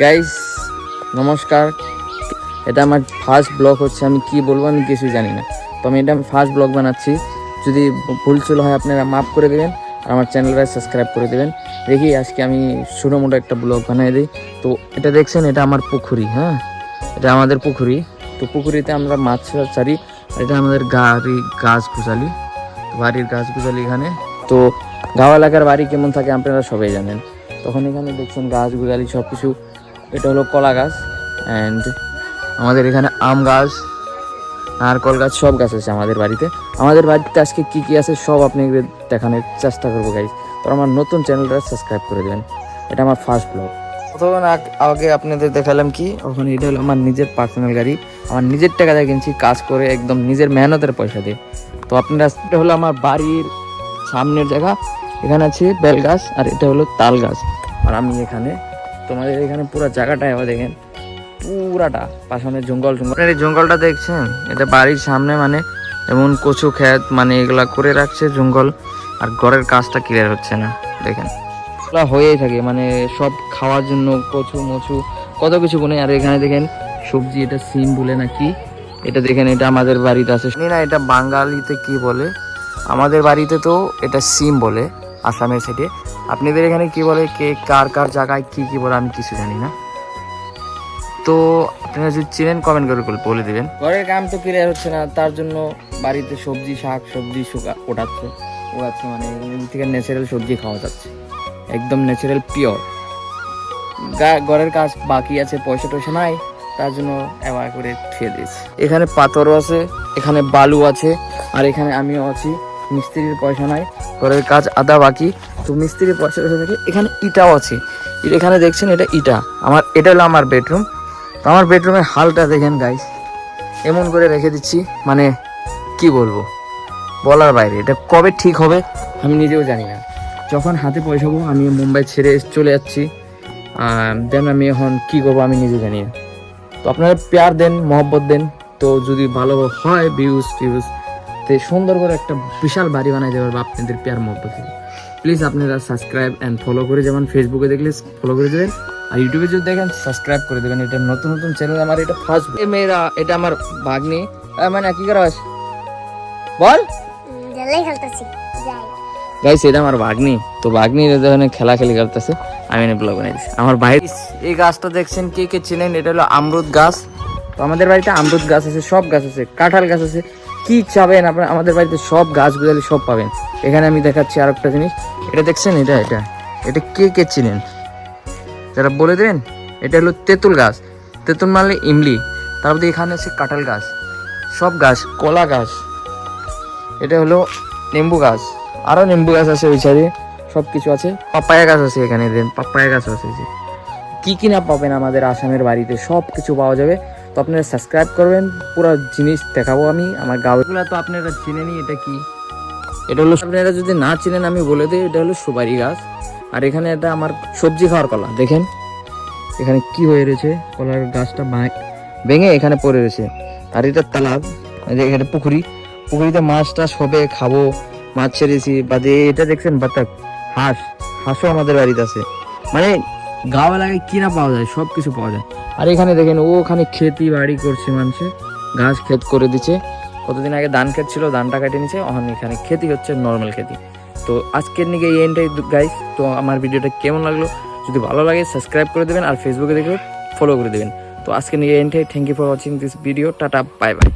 Guys নমস্কার, এটা আমার ফার্স্ট ব্লগ হচ্ছে। আমি কি বলবো আমি কিছুই জানি না, তো আমি এটা ফার্স্ট ব্লগ বানাচ্ছি। যদি ভুল চুল হয় আপনারা মাফ করে দেবেন আর আমার চ্যানেলটা সাবস্ক্রাইব করে দেবেন। দেখি আজকে আমি ছোটো মোটো একটা ব্লগ বানিয়ে দিই। তো এটা দেখছেন, এটা আমার পুকুরি, হ্যাঁ এটা আমাদের পুকুরি। তো পুকুরিতে আমরা মাছ ছাড়ি, এটা আমাদের গাছ গুছালি, বাড়ির গাছ গুছালি এখানে। তো গাঁও এলাকার বাড়ি কেমন থাকে আপনারা সবাই জানেন। তখন এখানে দেখছেন গাছ গুছালি সব কিছু। এটা হলো কলা গাছ, অ্যান্ড আমাদের এখানে আম গাছ, নারকল গাছ, সব গাছ আছে আমাদের বাড়িতে। আমাদের বাড়িতে আজকে কী কী আছে সব আপনাদের দেখানোর চেষ্টা করবো গাইজ। তো আমার নতুন চ্যানেলটা সাবস্ক্রাইব করে দেবেন। এটা আমার ফার্স্ট ব্লগ। প্রথমে আগে আপনাদের দেখালাম কি, ওখানে এটা হলো আমার নিজের পার্সোনাল গাড়ি, আমার নিজের টাকা দিয়ে কিনছি, কাজ করে একদম নিজের মেহনতের পয়সা দিয়ে। তো আপনারা, এটা হলো আমার বাড়ির সামনের জায়গা, এখানে আছে বেল গাছ আর এটা হলো তাল গাছ। আর আমি এখানে তোমাদের এখানে পুরো জায়গাটা এবার দেখেন, পুরাটা পাশানে জঙ্গল। এই জঙ্গলটা দেখছেন, এটা বাড়ির সামনে, মানে এমন কচু ক্ষেত, মানে এগুলা করে রাখছে জঙ্গল। আর ঘরের কাজটা ক্লিয়ার হচ্ছে না, দেখেন এগুলা হয়েই থাকে, মানে সব খাওয়ার জন্য কচু মচু কত কিছু বনে। আর এখানে দেখেন সবজি, এটা সিম বলে নাকি, এটা দেখেন এটা আমাদের বাড়িতে আছে না, এটা বাঙালিতে কি বলে, আমাদের বাড়িতে তো এটা সিম বলে আসামের সাইডে। আপনাদের এখানে কি বলে, কে কার কার জায়গায় কি কি বলে আমি কিছু জানি না। তো আপনারা যদি চিনেন কমেন্ট করে বলে দেবেন। ঘরের কাম তো ক্লিয়ার হচ্ছে না, তার জন্য বাড়িতে সবজি শাক সবজি ওড়াচ্ছে, মানে এগুলো থেকে ন্যাচারাল সবজি খাওয়া যাচ্ছে, একদম ন্যাচারাল পিওর। ঘরের কাজ বাকি আছে, পয়সা টয়সা নাই, তার জন্য এবার করে থুয়ে দিয়েছি। এখানে পাথরও আছে, এখানে বালু আছে, আর এখানে আমিও আছি। মিস্ত্রির পয়সা নাই, ঘরের কাজ আধা বাকি, তো মিস্ত্রির পয়সা থাকে। এখানে ইটাও আছে, এখানে দেখছেন এটা ইটা। এটা হলো আমার বেডরুম। তো আমার বেডরুমের হালটা দেখেন গাইস, এমন করে রেখে দিচ্ছি, মানে কি বলবো, বলার বাইরে। এটা কবে ঠিক হবে আমি নিজেও জানি না। যখন হাতে পয়সা পাবো, আমি মুম্বাই ছেড়ে চলে যাচ্ছি, দেন আমি এখন কি করবো আমি নিজে জানি না। তো আপনারা প্যার দেন, মহব্বত দেন। তো যদি ভালো হয় ভিউজ তো সুন্দর করে একটা বিশাল বাড়ি বানাই দেওয়ার বা আপনাদের প্যার মহব্বত। প্লিজ আপনারা সাবস্ক্রাইব অ্যান্ড ফলো করে, যেমন ফেসবুকে দেখলে ফলো করে দেবেন, আর ইউটিউবে যদি দেখেন সাবস্ক্রাইব করে দেবেন। এটা নতুন নতুন চ্যানেল আমার, এটা ফার্স্ট মেয়েরা। এটা আমার ভাগ্নি, মানে কি করা বল গাইস, এটা আমার ভাগ্নি। তো ভাগ্নির খেলাখেলি করতেছে, আমি এনে ব্লগ বানাইছি। আমার ভাই, এই গাছটা দেখছেন কে কে চিনেন, এটা হলো আমরুদ গাছ। তো আমাদের বাড়িতে আমরুদ গাছ আছে, সব গাছ আছে, কাঁঠাল গাছ আছে, কি চাবেন আপনারা আমাদের বাড়িতে সব গাছ গুজালি সব পাবেন। এখানে আমি দেখাচ্ছি আর একটা জিনিস, এটা দেখছেন, এটা কে কে চিনেন যারা বলে দেবেন। এটা হলো তেঁতুল গাছ, তেঁতুল মানে ইমলি। তারপরে এখানে আছে কাঁঠাল গাছ, সব গাছ, কলা গাছ, এটা হলো নেম্বু গাছ, আরও নেম্বু গাছ আছে ওই সাইডে, সব কিছু আছে। পাপায়া গাছ আছে এখানে, দেন পাপায়া গাছ আছে। যে কি না পাবেন আমাদের আসামের বাড়িতে সব কিছু পাওয়া যাবে। তো আপনারা সাবস্ক্রাইব করবেন, পুরো জিনিস দেখাবো আমি আমার গাঁওগুলো। তো আপনারা চিনেনি এটা কি, এটা হলো, আপনারা যদি না চিনেন আমি বলে দিই, এটা হলো সুপারি গাছ। আর এখানে এটা আমার সবজি খাওয়ার কলা, দেখেন এখানে কি হয়ে রয়েছে, কলার গাছটা ভেঙে এখানে পড়ে রয়েছে। আর এটা তালাব, এটা পুকুরিতে মাছ টাছ হবে, খাবো, মাছ ছেড়েছি। বাদে এটা দেখছেন বাতাক, হাঁসও আমাদের বাড়িতে আছে। মানে গাঁও এলাকায় কি না পাওয়া যায়, সব কিছু পাওয়া যায়। আর এখানে দেখেন ওখানে খেতি বাড়ি করছে মানুষের, ঘাস ক্ষেত করে দিচ্ছে। কতদিন আগে ধান ক্ষেত ছিল, ধানটা কেটে নিচ্ছে, এখন এখানে খেতি হচ্ছে, নর্মাল খেতি। তো আজকের নিকে এই এন্ডটাই গাইস। তো আমার ভিডিওটা কেমন লাগলো, যদি ভালো লাগে সাবস্ক্রাইব করে দেবেন, আর ফেসবুকে দেখলে ফলো করে দেবেন। তো আজকের নিকে এন্ডটাই। Thank you for watching this video. Tata, bye by.